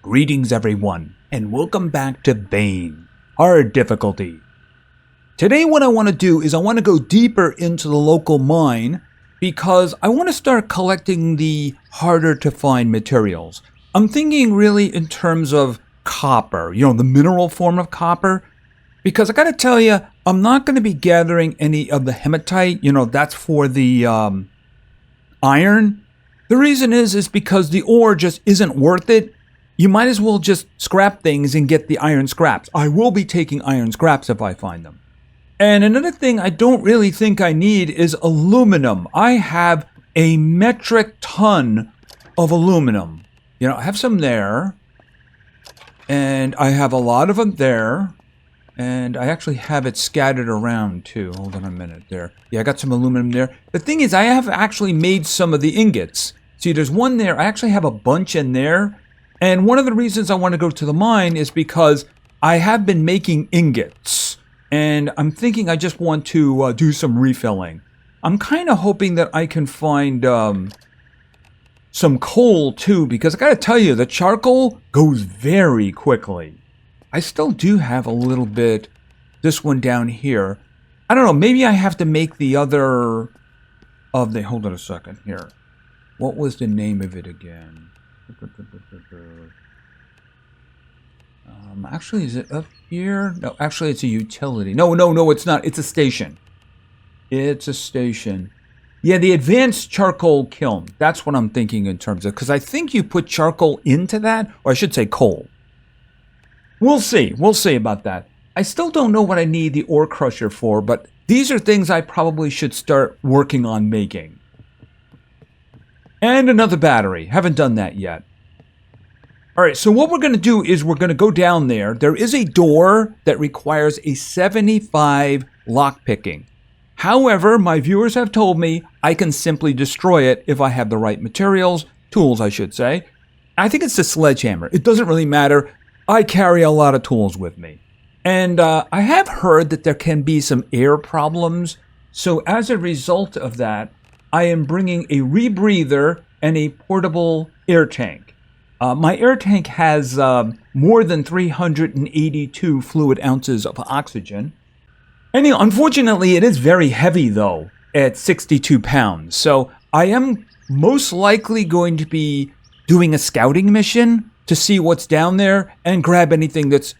Greetings everyone, and welcome back to Bane, Hard Difficulty. Today what I want to do is I want to go deeper into the local mine because I want to start collecting the harder to find materials. I'm thinking really in terms of copper, the mineral form of copper, because I gotta tell you, I'm not going to be gathering any of the hematite, that's for the iron. The reason is because the ore just isn't worth it. You might as well just scrap things and get the iron scraps. I will be taking iron scraps if I find them. And another thing I don't really think I need is aluminum. I have a metric ton of aluminum. I have some there. And I have a lot of them there. And I actually have it scattered around too. Hold on a minute there. Yeah, I got some aluminum there. The thing is, I have actually made some of the ingots. See, there's one there. I actually have a bunch in there. And one of the reasons I want to go to the mine is because I have been making ingots. And I'm thinking I just want to do some refilling. I'm kind of hoping that I can find some coal too, because I got to tell you, the charcoal goes very quickly. I still do have a little bit, this one down here. I don't know, maybe I have to make the other of the, hold on a second here. What was the name of it again? Actually, is it up here? No, actually, it's a utility. No, it's not. It's a station. It's a station. Yeah, the advanced charcoal kiln. That's what I'm thinking in terms of, because I think you put charcoal into that, or I should say coal. We'll see. We'll see about that. I still don't know what I need the ore crusher for, but these are things I probably should start working on making. And another battery. Haven't done that yet. Alright, so what we're going to do is we're going to go down there. There is a door that requires a 75 lockpicking. However, my viewers have told me I can simply destroy it if I have the right materials, tools I should say. I think it's the sledgehammer. It doesn't really matter. I carry a lot of tools with me. And I have heard that there can be some air problems. So as a result of that, I am bringing a rebreather and a portable air tank. My air tank has more than 382 fluid ounces of oxygen. Anyway, unfortunately, it is very heavy, though, at 62 pounds. So I am most likely going to be doing a scouting mission to see what's down there and grab anything that's,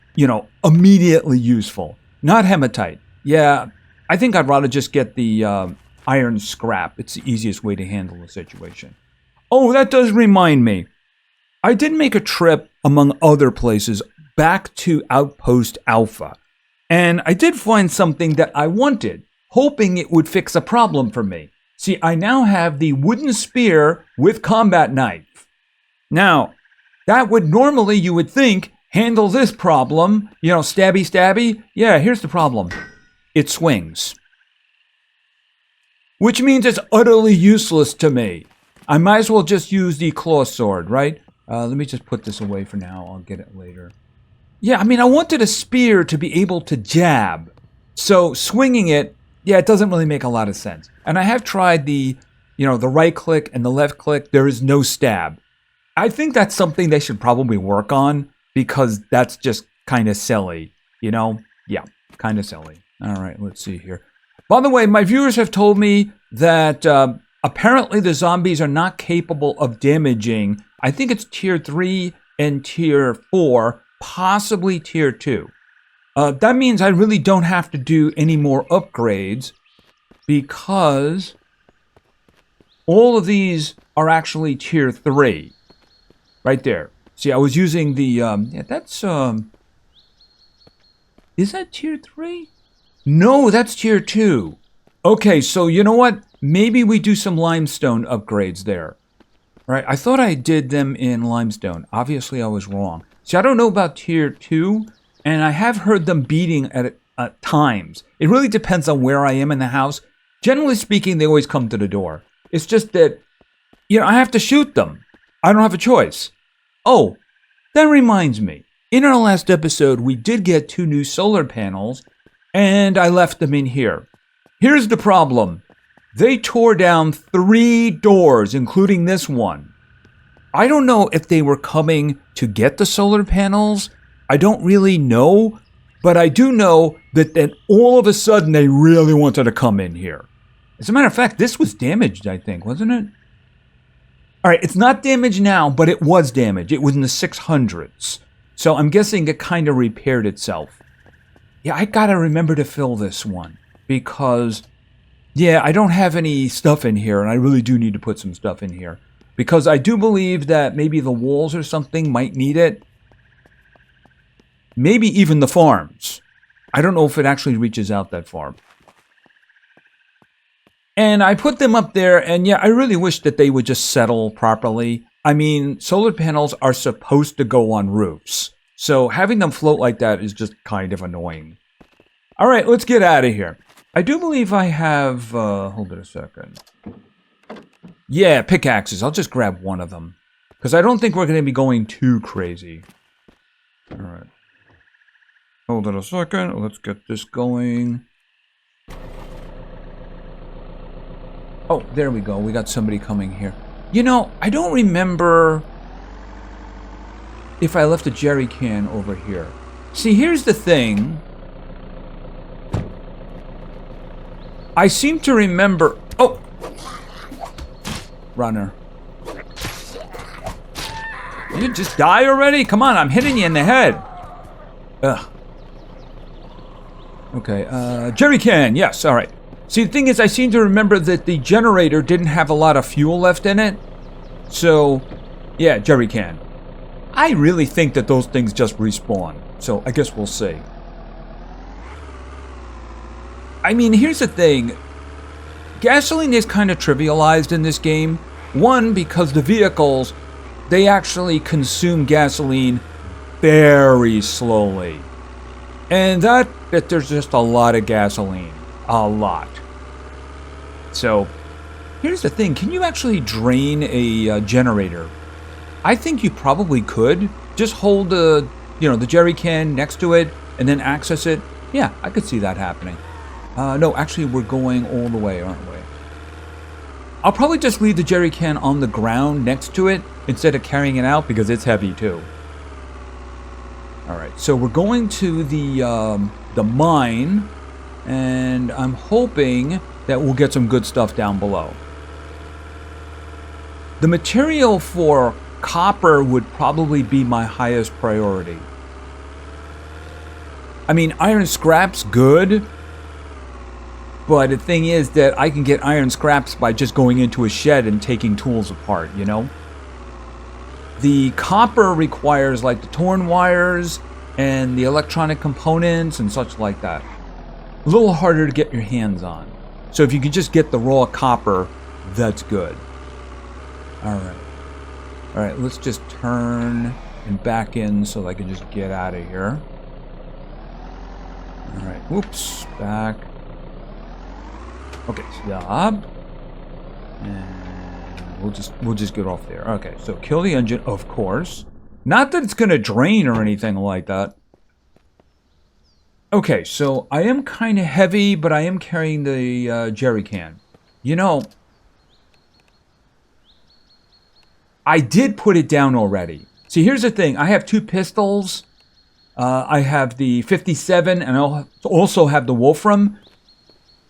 immediately useful. Not hematite. Yeah, I think I'd rather just get the iron scrap. It's the easiest way to handle the situation. Oh, that does remind me. I did make a trip, among other places, back to Outpost Alpha. And I did find something that I wanted, hoping it would fix a problem for me. See, I now have the wooden spear with combat knife. Now, that would normally, you would think, handle this problem. Stabby, stabby. Yeah, here's the problem. It swings. Which means it's utterly useless to me. I might as well just use the claw sword, right? Let me just put this away for now. I'll get it later. Yeah, I wanted a spear to be able to jab. So swinging it, yeah, it doesn't really make a lot of sense. And I have tried the right click and the left click. There is no stab. I think that's something they should probably work on because that's just kind of silly, Yeah, kind of silly. All right, let's see here. By the way, my viewers have told me that apparently the zombies are not capable of damaging, I think it's tier 3 and tier 4, possibly tier 2. That means I really don't have to do any more upgrades because all of these are actually tier 3. Right there. See, I was using the, is that tier 3? No, that's tier 2. Okay, so you know what? Maybe we do some limestone upgrades there. Right, I thought I did them in limestone. Obviously, I was wrong. See, I don't know about tier 2, and I have heard them beating at times. It really depends on where I am in the house. Generally speaking, they always come to the door. It's just that, I have to shoot them. I don't have a choice. Oh, that reminds me. In our last episode, we did get 2 new solar panels, and I left them in here. Here's the problem. They tore down 3 doors, including this one. I don't know if they were coming to get the solar panels. I don't really know. But I do know that then all of a sudden they really wanted to come in here. As a matter of fact, this was damaged, I think, wasn't it? All right, it's not damaged now, but it was damaged. It was in the 600s. So I'm guessing it kind of repaired itself. Yeah, I got to remember to fill this one. Because, yeah, I don't have any stuff in here, and I really do need to put some stuff in here. Because I do believe that maybe the walls or something might need it. Maybe even the farms. I don't know if it actually reaches out that far. And I put them up there, and yeah, I really wish that they would just settle properly. I mean, solar panels are supposed to go on roofs. So having them float like that is just kind of annoying. All right, let's get out of here. I do believe I have... hold it a second. Yeah, pickaxes. I'll just grab one of them. Because I don't think we're going to be going too crazy. All right. Hold it a second. Let's get this going. Oh, there we go. We got somebody coming here. You know, I don't remember if I left a jerry can over here. See, here's the thing. I seem to remember... Oh! Runner. You just die already? Come on, I'm hitting you in the head. Ugh. Okay, jerry can. Yes, all right. See, the thing is, I seem to remember that the generator didn't have a lot of fuel left in it. So, yeah, jerry can. I really think that those things just respawn. So, I guess we'll see. I mean, here's the thing. Gasoline is kind of trivialized in this game. One, because the vehicles, they actually consume gasoline very slowly. And that there's just a lot of gasoline. A lot. So, here's the thing. Can you actually drain a generator? I think you probably could. Just hold the jerry can next to it and then access it. Yeah, I could see that happening. No, actually, we're going all the way, aren't we? I'll probably just leave the jerry can on the ground next to it instead of carrying it out because it's heavy too. All right, so we're going to the mine, and I'm hoping that we'll get some good stuff down below. The material for copper would probably be my highest priority. I mean, iron scrap's good, but the thing is that I can get iron scraps by just going into a shed and taking tools apart, you know? The copper requires like the torn wires and the electronic components and such like that. A little harder to get your hands on. So if you can just get the raw copper, that's good. All right, let's just turn and back in so I can just get out of here. All right, whoops, back. Okay, stop. And we'll just get off there. Okay, so kill the engine, of course. Not that it's gonna drain or anything like that. Okay, so I am kind of heavy, but I am carrying the jerry can. You know, I did put it down already. See, here's the thing. I have two pistols. I have the 57, and I also have the Wolfram.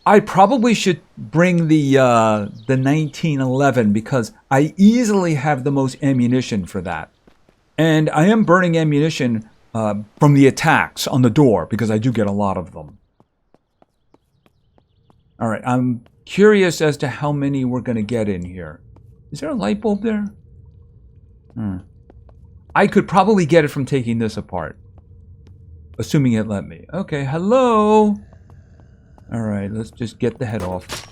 I probably should bring the 1911 because I easily have the most ammunition for that. And I am burning ammunition from the attacks on the door because I do get a lot of them. All right, I'm curious as to how many we're going to get in here. Is there a light bulb there? I could probably get it from taking this apart. Assuming it let me. Okay, hello. All right, let's just get the head off.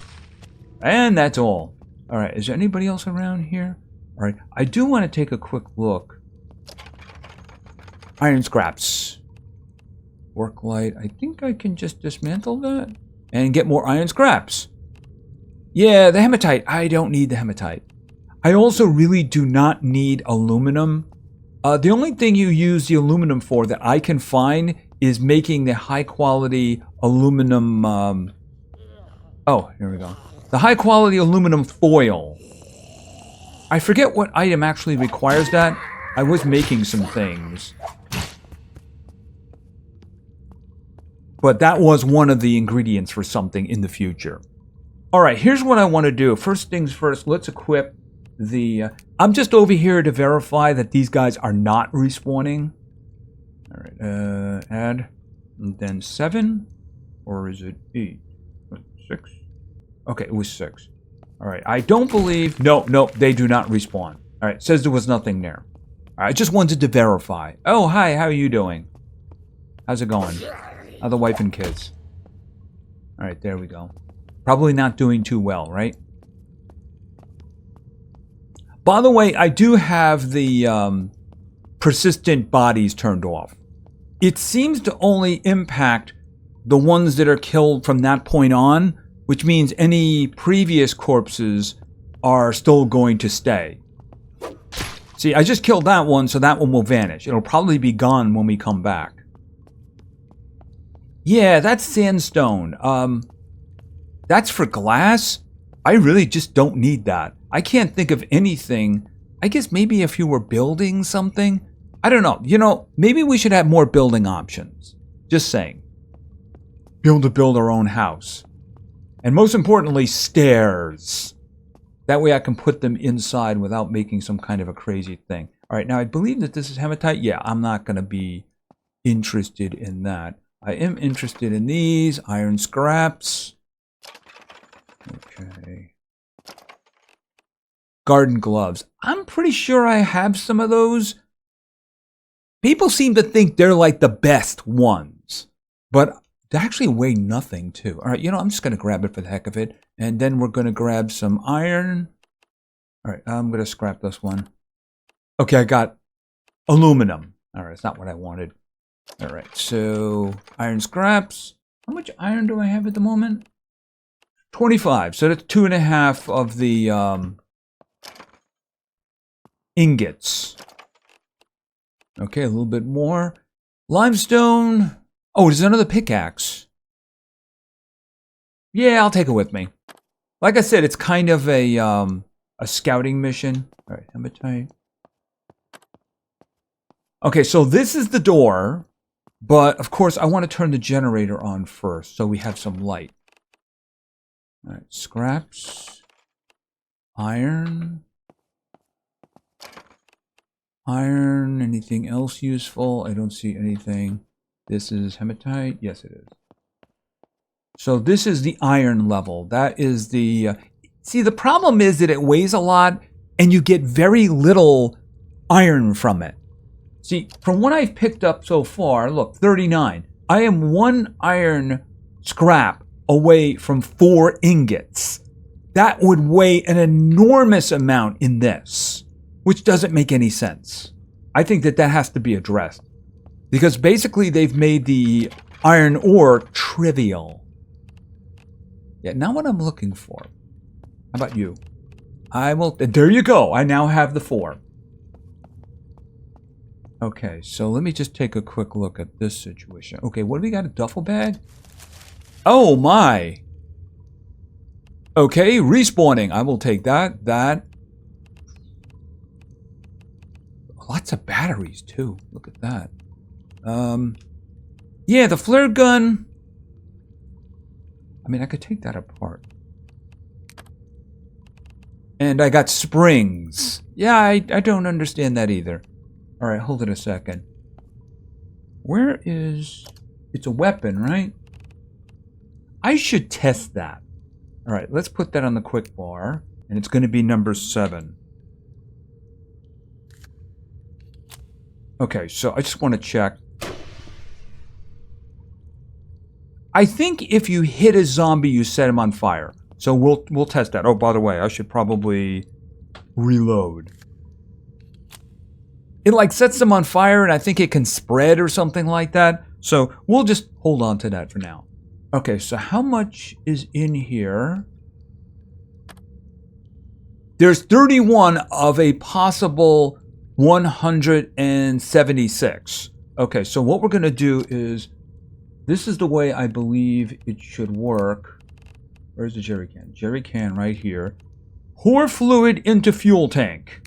And that's all. All right, is there anybody else around here? All right, I do want to take a quick look. Iron scraps. Work light. I think I can just dismantle that and get more iron scraps. Yeah, the hematite. I don't need the hematite. I also really do not need aluminum. The only thing you use the aluminum for that I can find is making the high quality aluminum, oh, here we go. The high quality aluminum foil. I forget what item actually requires that. I was making some things. But that was one of the ingredients for something in the future. Alright, here's what I want to do. First things first, let's equip the... I'm just over here to verify that these guys are not respawning. Alright, add. And then 7. Or is it 8? 6? Okay, it was 6. Alright, I don't believe... No, they do not respawn. Alright, says there was nothing there. Alright, I just wanted to verify. Oh, hi, how are you doing? How's it going? How are the wife and kids? Alright, there we go. Probably not doing too well, right? By the way, I do have the persistent bodies turned off. It seems to only impact the ones that are killed from that point on, which means any previous corpses are still going to stay. See, I just killed that one, so that one will vanish. It'll probably be gone when we come back. Yeah, that's sandstone. That's for glass? I really just don't need that. I can't think of anything. I guess maybe if you were building something? I don't know. You know, maybe we should have more building options. Just saying. Be able to build our own house. And most importantly, stairs. That way I can put them inside without making some kind of a crazy thing. Alright, now I believe that this is hematite. Yeah, I'm not going to be interested in that. I am interested in these. Iron scraps. Okay. Garden gloves. I'm pretty sure I have some of those. People seem to think they're like the best ones. But they actually weigh nothing too. Alright, you know, I'm just going to grab it for the heck of it. And then we're going to grab some iron. Alright, I'm going to scrap this one. Okay, I got aluminum. Alright, it's not what I wanted. Alright, so iron scraps. How much iron do I have at the moment? 25. So that's 2.5 of the ingots. Okay, a little bit more. Limestone. Oh, there's another pickaxe. Yeah, I'll take it with me. Like I said, it's kind of a scouting mission. All right, hematite. Okay, so this is the door, but of course I want to turn the generator on first so we have some light. All right, scraps, iron, anything else useful? I don't see anything. This is hematite. Yes, it is. So this is the iron level. That is the... see, the problem is that it weighs a lot and you get very little iron from it. See, from what I've picked up so far, look, 39. I am 1 iron scrap away from 4 ingots. That would weigh an enormous amount in this, which doesn't make any sense. I think that has to be addressed. Because basically they've made the iron ore trivial. Yeah, not what I'm looking for. How about you? I will... there you go. I now have the 4. Okay, so let me just take a quick look at this situation. Okay, what do we got? A duffel bag? Oh my! Okay, respawning. I will take that. That. Lots of batteries too. Look at that. Yeah, the flare gun. I mean, I could take that apart. And I got springs. Yeah, I don't understand that either. Alright, hold it a second. Where is... it's a weapon, right? I should test that. Alright, let's put that on the quick bar. And it's going to be number 7. Okay, so I just want to check. I think if you hit a zombie, you set him on fire. So we'll test that. Oh, by the way, I should probably reload. It like sets them on fire, and I think it can spread or something like that. So we'll just hold on to that for now. Okay, so how much is in here? There's 31 of a possible 176. Okay, so what we're going to do is, this is the way I believe it should work. Where's the jerry can? Jerry can right here. Pour fluid into fuel tank.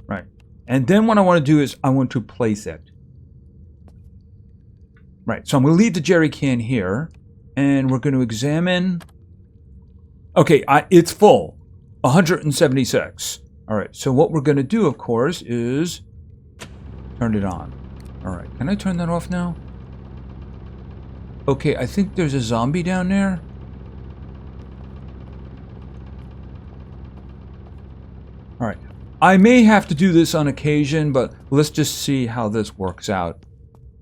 Right. And then what I want to do is I want to place it. Right. So I'm going to leave the jerry can here. And we're going to examine. Okay, it's full. 176. All right. So what we're going to do, of course, is turn it on. All right. Can I turn that off now? Okay, I think there's a zombie down there. All right. I may have to do this on occasion, but let's just see how this works out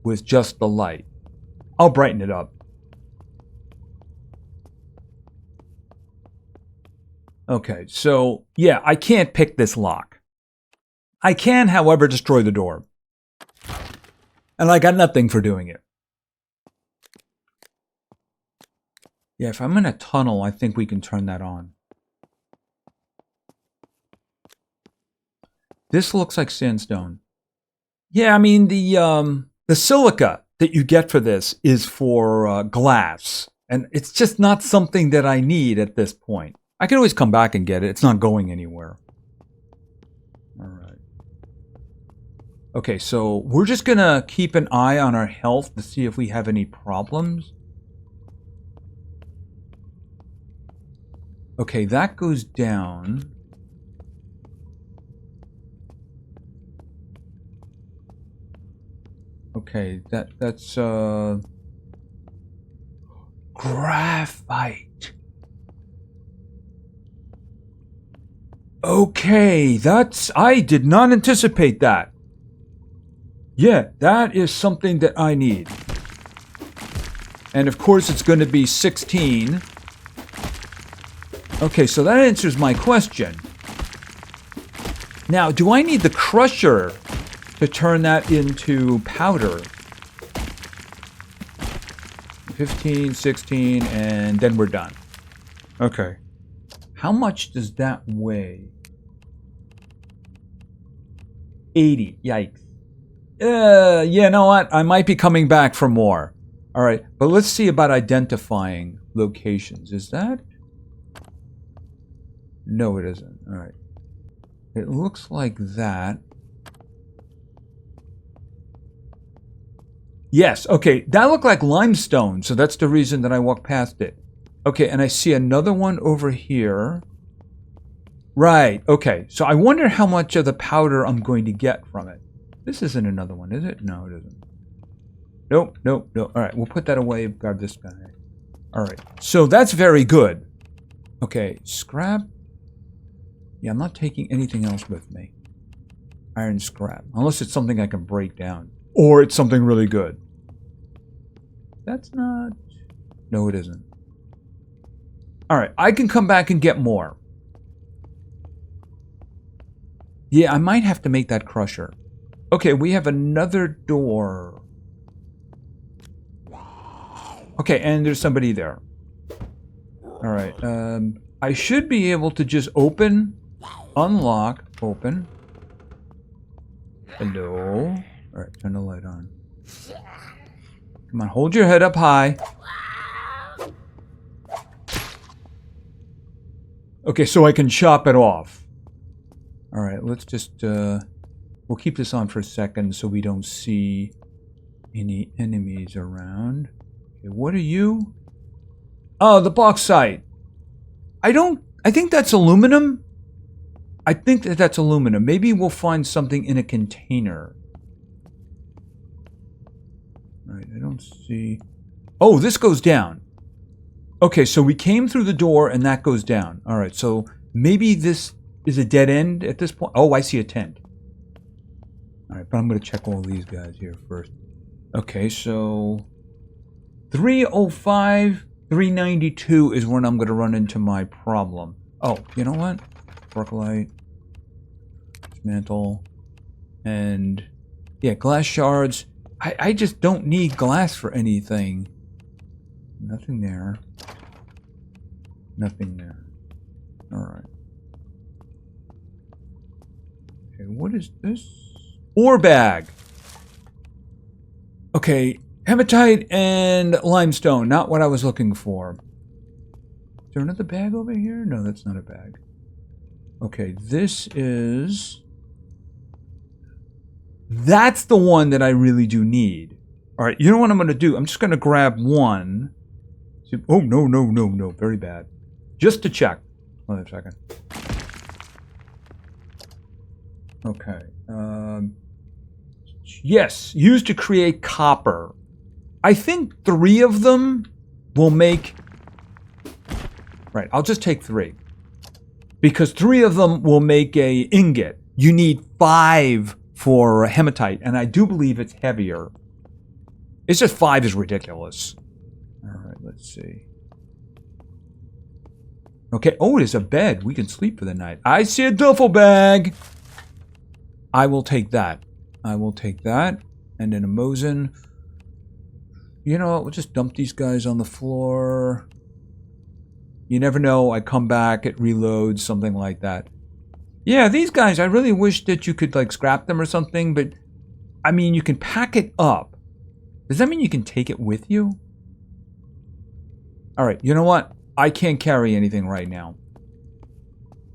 with just the light. I'll brighten it up. Okay, so yeah, I can't pick this lock. I can, however, destroy the door. And I got nothing for doing it. Yeah, if I'm in a tunnel, I think we can turn that on. This looks like sandstone. Yeah, I mean, the silica that you get for this is for glass. And it's just not something that I need at this point. I can always come back and get it. It's not going anywhere. All right. Okay, so we're just going to keep an eye on our health to see if we have any problems. Okay, that goes down. Okay, that's graphite. Okay, I did not anticipate that. Yeah, that is something that I need. And of course it's going to be 16. Okay, so that answers my question. Now, do I need the crusher to turn that into powder? 15, 16, and then we're done. Okay. How much does that weigh? 80. Yikes. Yeah, you know what? I might be coming back for more. All right, but let's see about identifying locations. Is that? No, it isn't. All right. It looks like that. Yes, okay. That looked like limestone, so that's the reason that I walked past it. Okay, and I see another one over here. Right, okay. So I wonder how much of the powder I'm going to get from it. This isn't another one, is it? No, it isn't. Nope, nope, nope. All right, we'll put that away. Grab this guy. All right, so that's very good. Okay, scrap. Yeah, I'm not taking anything else with me. Iron scrap. Unless it's something I can break down. Or it's something really good. That's not... No, it isn't. Alright, I can come back and get more. Yeah, I might have to make that crusher. Okay, we have another door. Okay, and there's somebody there. Alright, I should be able to just open... Unlock. Open. Hello. Alright, turn the light on. Come on, hold your head up high. Okay, so I can chop it off. Alright, let's just, we'll keep this on for a second so we don't see any enemies around. Okay, what are you? Oh, the bauxite. I think that's aluminum. I think that's aluminum. Maybe we'll find something in a container. Alright, I don't see... Oh, this goes down. Okay, so we came through the door and that goes down. Alright, so maybe this is a dead end at this point. Oh, I see a tent. Alright, but I'm going to check all these guys here first. Okay, so... 305, 392 is when I'm going to run into my problem. Oh, you know what? Percolite, dismantle, and yeah, glass shards. I just don't need glass for anything. Nothing there. Nothing there. Alright. Okay, what is this? Ore bag! Okay, hematite and limestone. Not what I was looking for. Is there another bag over here? No, that's not a bag. Okay, this is... That's the one that I really do need. All right, you know what I'm going to do? I'm just going to grab one. Oh, no, no, no, no. Very bad. Just to check. Hold on a second. Okay. Yes, used to create copper. I think 3 of them will make... Right, I'll just take 3. Because 3 of them will make a ingot. You need 5 for hematite, and I do believe it's heavier. It's just 5 is ridiculous. Alright, let's see. Okay, oh, there's a bed. We can sleep for the night. I see a duffel bag! I will take that. I will take that. And then a Mosin. You know what, we'll just dump these guys on the floor. You never know, I come back, it reloads, something like that. Yeah, these guys, I really wish that you could, like, scrap them or something, but, I mean, you can pack it up. Does that mean you can take it with you? Alright, you know what? I can't carry anything right now.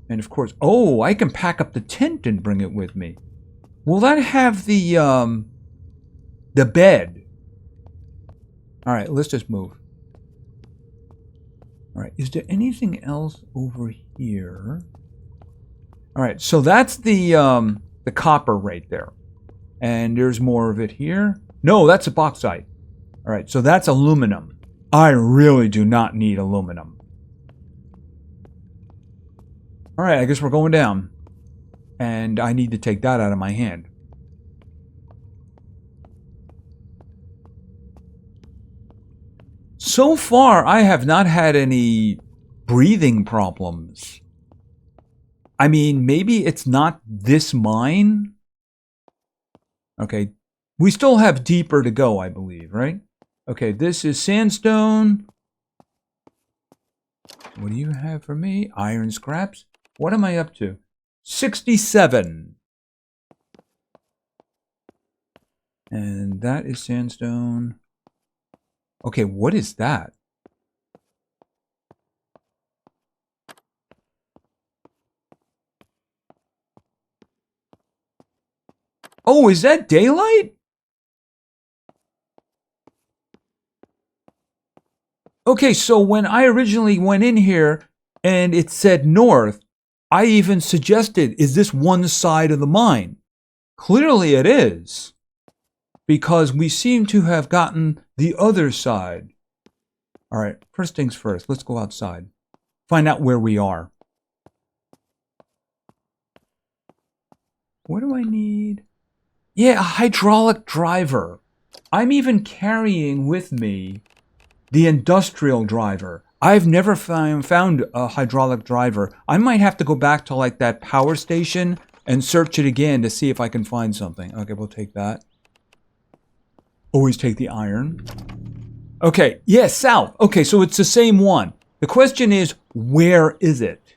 And of course, oh, I can pack up the tent and bring it with me. Will that have the bed? Alright, let's just move. Alright, is there anything else over here? Alright, so that's the copper right there. And there's more of it here. No, that's a bauxite. Alright, so that's aluminum. I really do not need aluminum. Alright, I guess we're going down. And I need to take that out of my hand. So far, I have not had any breathing problems. I mean, maybe it's not this mine. Okay, we still have deeper to go, I believe, right? Okay, this is sandstone. What do you have for me? Iron scraps? What am I up to? 67. And that is sandstone. Okay, what is that? Oh, is that daylight? Okay, so when I originally went in here and it said north, I even suggested, is this one side of the mine? Clearly it is. Because we seem to have gotten the other side. Alright, first things first, let's go outside. Find out where we are. What do I need? Yeah, a hydraulic driver. I'm even carrying with me the industrial driver. I've never found a hydraulic driver. I might have to go back to like that power station and search it again to see if I can find something. Okay, we'll take that. Always take the iron. Okay, yeah, south. Okay, so it's the same one. The question is, where is it?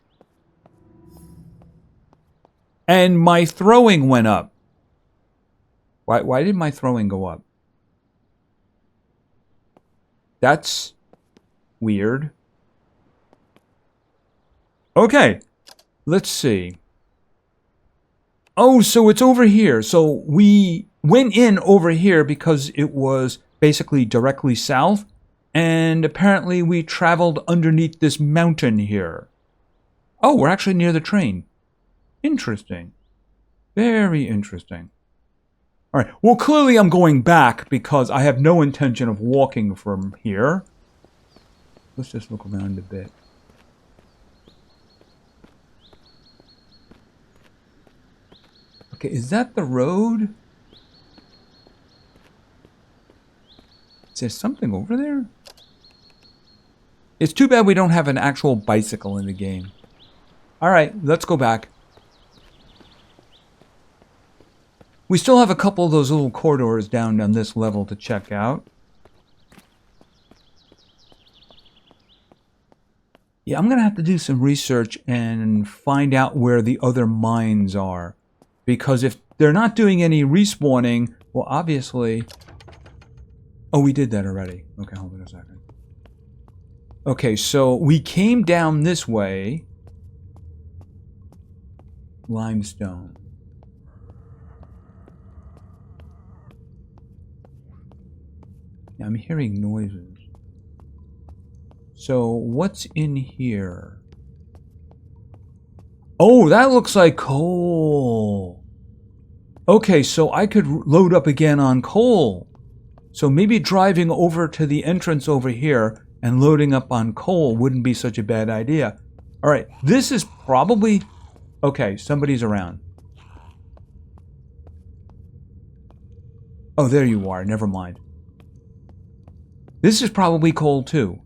And my throwing went up. Why did my throwing go up? That's weird. Okay, let's see. Oh, so it's over here. So we went in over here because it was basically directly south. And apparently we traveled underneath this mountain here. Oh, we're actually near the train. Interesting. Very interesting. All right, well, clearly I'm going back because I have no intention of walking from here. Let's just look around a bit. Okay, is that the road? Is there something over there? It's too bad we don't have an actual bicycle in the game. All right, let's go back. We still have a couple of those little corridors down on this level to check out. Yeah, I'm going to have to do some research and find out where the other mines are. Because if they're not doing any respawning, well, obviously... Oh, we did that already. Okay, hold on a second. Okay, so we came down this way. limestone. Yeah, I'm hearing noises. So what's in here? Oh, that looks like coal. Okay, so I could load up again on coal. So maybe driving over to the entrance over here and loading up on coal wouldn't be such a bad idea. All right, this is probably... Okay, somebody's around. Oh, there you are. Never mind. This is probably coal too.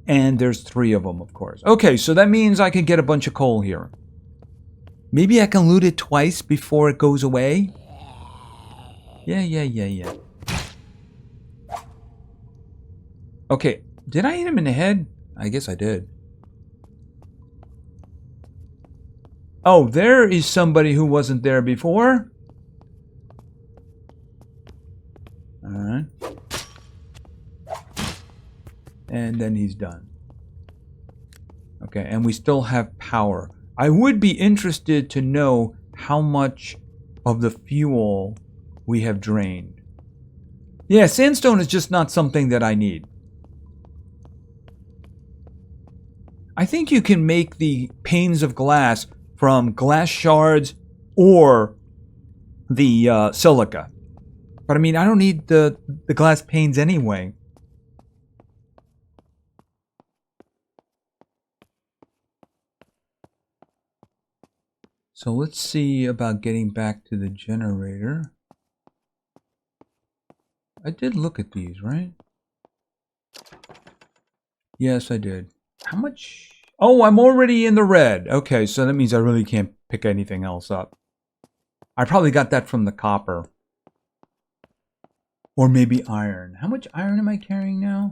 And there's 3 of them, of course. Okay, so that means I can get a bunch of coal here. Maybe I can loot it twice before it goes away? Yeah. Okay, did I hit him in the head? I guess I did. Oh, there is somebody who wasn't there before. Alright. And then he's done. Okay, and we still have power. I would be interested to know how much of the fuel we have drained. Yeah, sandstone is just not something that I need. I think you can make the panes of glass from glass shards or the silica. But I mean, I don't need the glass panes anyway. So let's see about getting back to the generator. I did look at these, right? Yes, I did. How much? Oh, I'm already in the red. Okay, so that means I really can't pick anything else up. I probably got that from the copper. Or maybe iron. How much iron am I carrying now?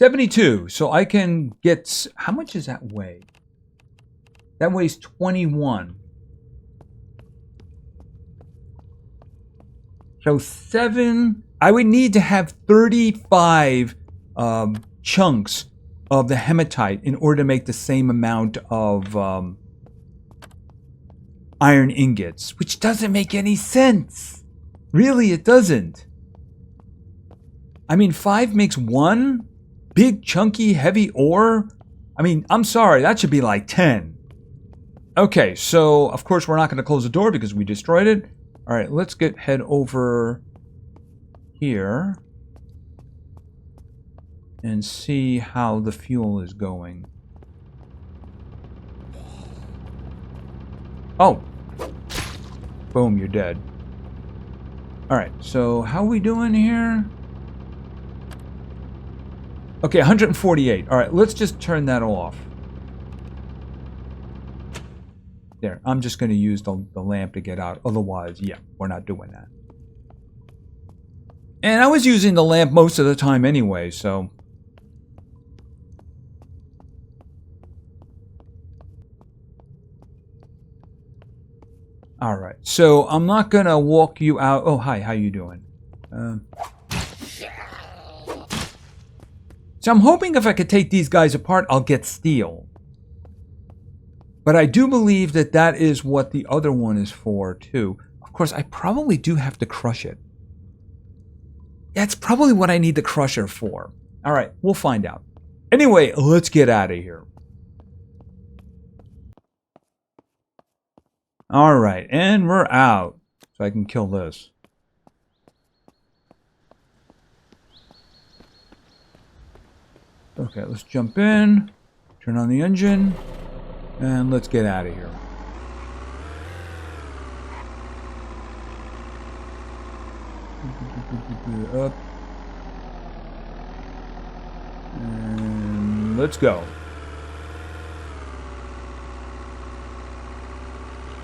72. So I can get... How much does that weigh? That weighs 21. So 7... I would need to have 35 chunks of the hematite in order to make the same amount of iron ingots, which doesn't make any sense. Really, it doesn't. I mean, 5 makes 1 big, chunky, heavy ore. I mean, I'm sorry, that should be like 10. Okay, so of course we're not going to close the door because we destroyed it. All right, let's head over here and see how the fuel is going. Oh. Boom, you're dead. Alright, so how are we doing here? Okay, 148. Alright, let's just turn that off. There, I'm just going to use the lamp to get out. Otherwise, yeah, we're not doing that. And I was using the lamp most of the time anyway, so... Alright, so I'm not going to walk you out... Oh, hi, how you doing? So I'm hoping if I could take these guys apart, I'll get steel. But I do believe that that is what the other one is for, too. Of course, I probably do have to crush it. That's probably what I need the crusher for. Alright, we'll find out. Anyway, let's get out of here. Alright, and we're out. So I can kill this. Okay, let's jump in. Turn on the engine. And let's get out of here. Up. And let's go.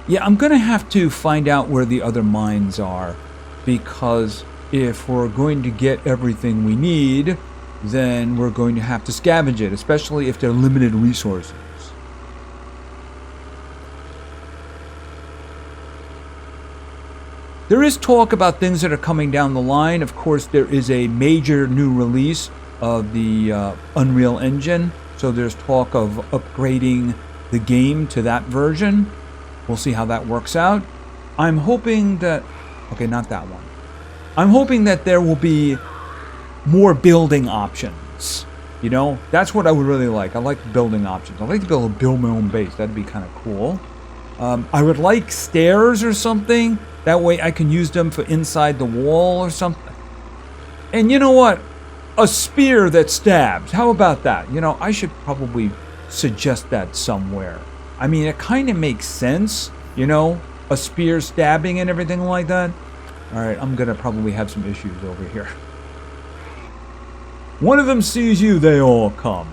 Yeah, I'm going to have to find out where the other mines are, because if we're going to get everything we need, then we're going to have to scavenge it, especially if they're limited resources. There is talk about things that are coming down the line. Of course, there is a major new release of the Unreal Engine. So there's talk of upgrading the game to that version. We'll see how that works out. I'm hoping that... Okay, not that one. I'm hoping that there will be more building options. You know, that's what I would really like. I like building options. I'd like to be able to build my own base. That'd be kind of cool. I would like stairs or something. That way I can use them for inside the wall or something. And you know what? A spear that stabs. How about that? You know, I should probably suggest that somewhere. I mean, it kind of makes sense, you know, a spear stabbing and everything like that. All right, I'm going to probably have some issues over here. One of them sees you, they all come.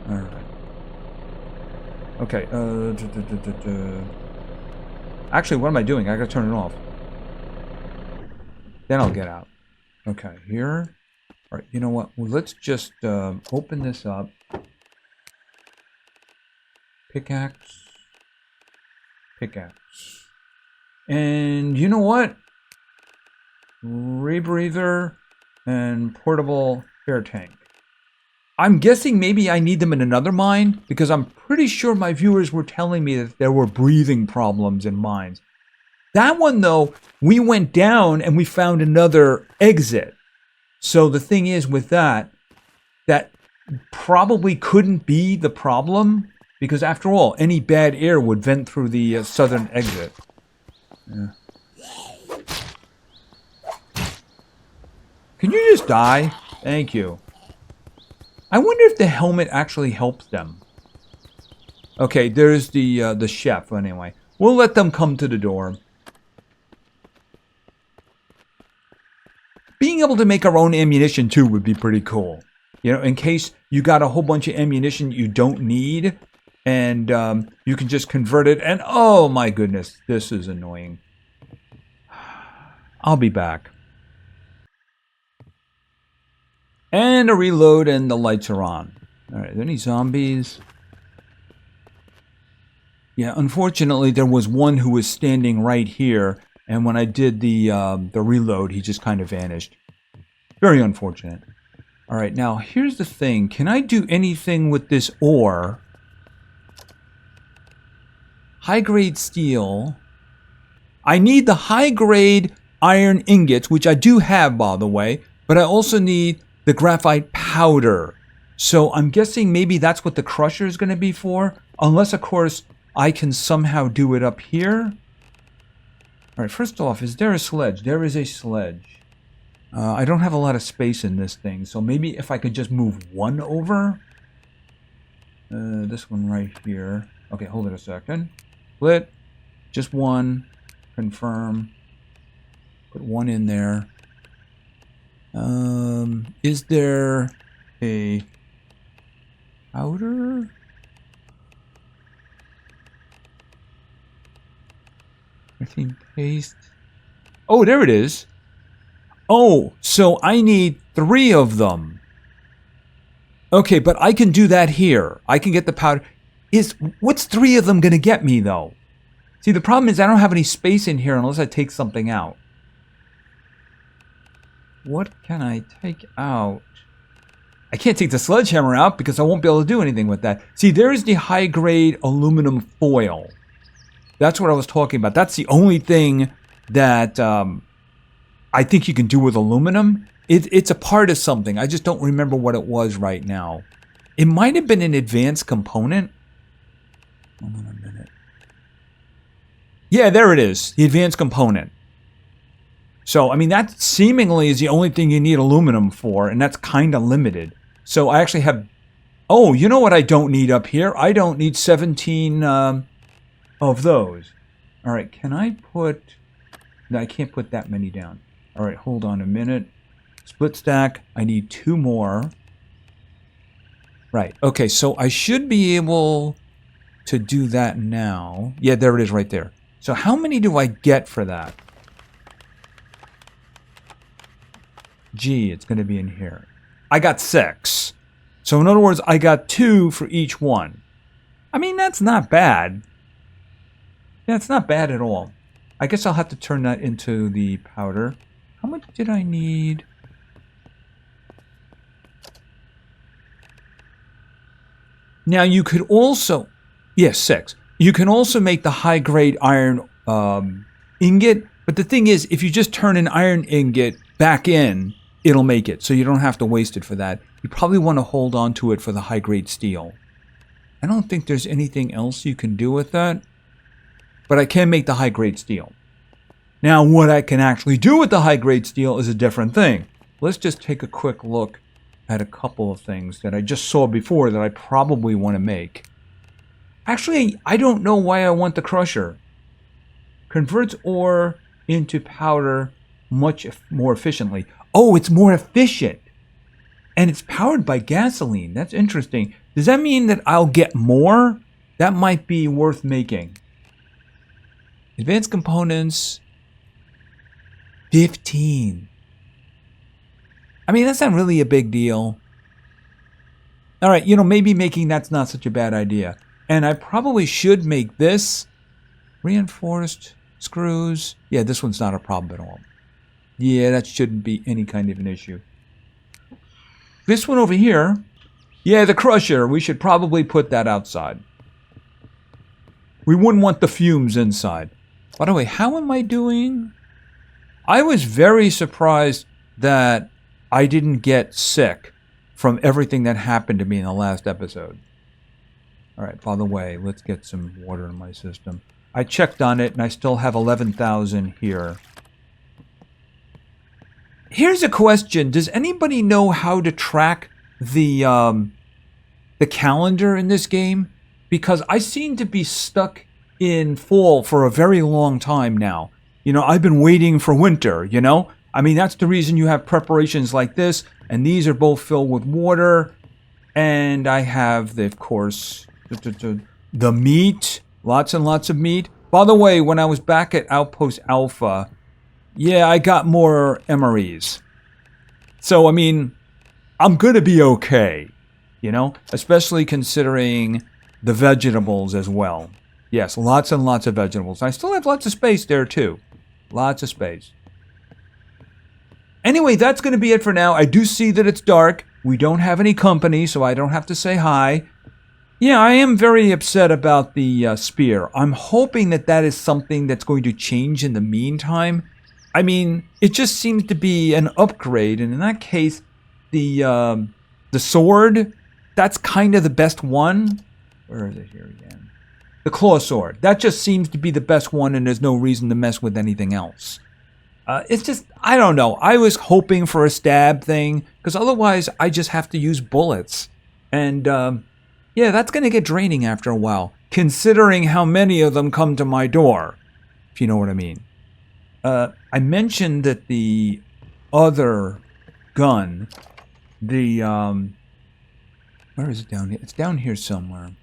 All right. Okay, actually, what am I doing? I gotta turn it off. Then I'll get out. Okay, here. All right, you know what? Well, let's just open this up. Pickaxe. Pickaxe. And you know what? Rebreather and portable air tank. I'm guessing maybe I need them in another mine, because I'm pretty sure my viewers were telling me that there were breathing problems in mines. That one, though, we went down and we found another exit. So the thing is with that probably couldn't be the problem, because after all, any bad air would vent through the southern exit. Yeah. Can you just die? Thank you. I wonder if the helmet actually helps them. Okay, there's the chef anyway. We'll let them come to the door. Being able to make our own ammunition too would be pretty cool. You know, in case you got a whole bunch of ammunition you don't need, and you can just convert it. And oh my goodness, this is annoying. I'll be back. And a reload, and the lights are on. All right, any zombies? Yeah, unfortunately, there was one who was standing right here, and when I did the reload, he just kind of vanished. Very unfortunate. All right, now here's the thing. Can I do anything with this ore? High-grade steel. I need the high-grade iron ingots, which I do have, by the way, but I also need the graphite powder. So I'm guessing maybe that's what the crusher is going to be for. Unless, of course, I can somehow do it up here. All right, first off, is there a sledge? There is a sledge. I don't have a lot of space in this thing. So maybe if I could just move one over. This one right here. Okay, hold it a second. Split. Just one. Confirm. Put one in there. Is there a powder? I think paste. Oh, there it is. Oh, so I need 3 of them. Okay, but I can do that here. I can get the powder. What's 3 of them gonna get me though? See, the problem is I don't have any space in here unless I take something out. What can I take out? I can't take the sledgehammer out because I won't be able to do anything with that. See, there's the high-grade aluminum foil. That's what I was talking about. That's the only thing that I think you can do with aluminum. It's a part of something. I just don't remember what it was right now. It might have been an advanced component. Hold on a minute. Yeah, there it is. The advanced component. So, I mean, that seemingly is the only thing you need aluminum for, and that's kind of limited. So, I actually have... Oh, you know what I don't need up here? I don't need 17 of those. All right, can I put... No, I can't put that many down. All right, hold on a minute. Split stack. I need 2 more. Right, okay, so I should be able to do that now. Yeah, there it is right there. So, how many do I get for that? G, it's going to be in here. I got 6. So in other words, I got 2 for each one. I mean, that's not bad. Yeah, it's not bad at all. I guess I'll have to turn that into the powder. How much did I need? Now you could also, yes, 6. You can also make the high-grade iron ingot, but the thing is, if you just turn an iron ingot back in, it'll make it, so you don't have to waste it for that. You probably want to hold on to it for the high-grade steel. I don't think there's anything else you can do with that, but I can make the high-grade steel. Now, what I can actually do with the high-grade steel is a different thing. Let's just take a quick look at a couple of things that I just saw before that I probably want to make. Actually, I don't know why I want the crusher. Converts ore into powder much more efficiently. Oh, it's more efficient. And it's powered by gasoline. That's interesting. Does that mean that I'll get more? That might be worth making. Advanced components. 15. I mean, that's not really a big deal. All right, maybe making that's not such a bad idea. And I probably should make this. Reinforced screws. Yeah, this one's not a problem at all. Yeah, that shouldn't be any kind of an issue. This one over here. Yeah, the crusher. We should probably put that outside. We wouldn't want the fumes inside. By the way, how am I doing? I was very surprised that I didn't get sick from everything that happened to me in the last episode. All right, by the way, let's get some water in my system. I checked on it, and I still have 11,000 here. Here's a question. Does anybody know how to track the calendar in this game? Because I seem to be stuck in fall for a very long time now. I've been waiting for winter, I mean, that's the reason you have preparations like this. And these are both filled with water. And I have, of course, the meat. Lots and lots of meat. By the way, when I was back at Outpost Alpha, yeah, I got more MREs. So, I mean, I'm going to be okay. Especially considering the vegetables as well. Yes, lots and lots of vegetables. I still have lots of space there, too. Lots of space. Anyway, that's going to be it for now. I do see that it's dark. We don't have any company, so I don't have to say hi. Yeah, I am very upset about the spear. I'm hoping that that is something that's going to change in the meantime. I mean, it just seems to be an upgrade, and in that case, the sword, that's kind of the best one. Where is it here again? The claw sword. That just seems to be the best one, and there's no reason to mess with anything else. It's just, I don't know. I was hoping for a stab thing, because otherwise I just have to use bullets. And, yeah, that's going to get draining after a while, considering how many of them come to my door, if you know what I mean. I mentioned that the other gun, where is it down here? It's down here somewhere.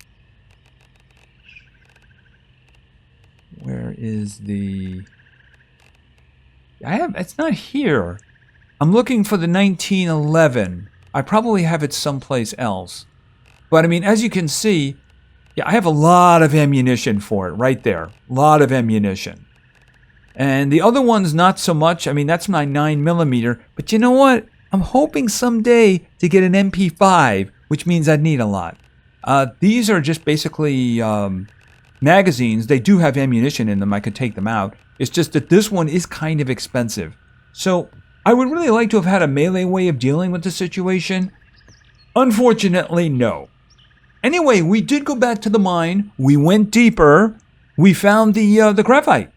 Where is the... it's not here. I'm looking for the 1911. I probably have it someplace else. But I mean, as you can see, yeah, I have a lot of ammunition for it right there. A lot of ammunition. And the other one's not so much. I mean, that's my 9mm. But you know what? I'm hoping someday to get an MP5, which means I'd need a lot. These are just basically magazines. They do have ammunition in them. I could take them out. It's just that this one is kind of expensive. So I would really like to have had a melee way of dealing with the situation. Unfortunately, no. Anyway, we did go back to the mine. We went deeper. We found the graphite.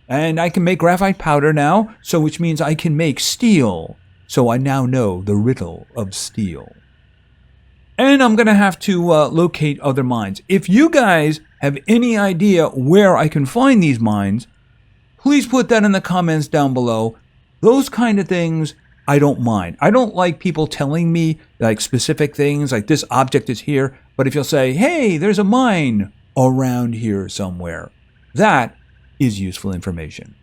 And I can make graphite powder now, so which means I can make steel. So I now know the riddle of steel. And I'm going to have to locate other mines. If you guys have any idea where I can find these mines, please put that in the comments down below. Those kind of things, I don't mind. I don't like people telling me like specific things, like this object is here. But if you'll say, hey, there's a mine around here somewhere, that is useful information.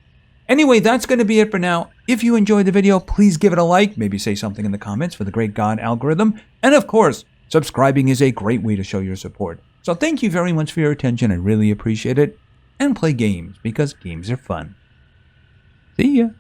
Anyway, that's going to be it for now. If you enjoyed the video, please give it a like. Maybe say something in the comments for the great God algorithm. And of course, subscribing is a great way to show your support. So thank you very much for your attention. I really appreciate it. And play games, because games are fun. See ya.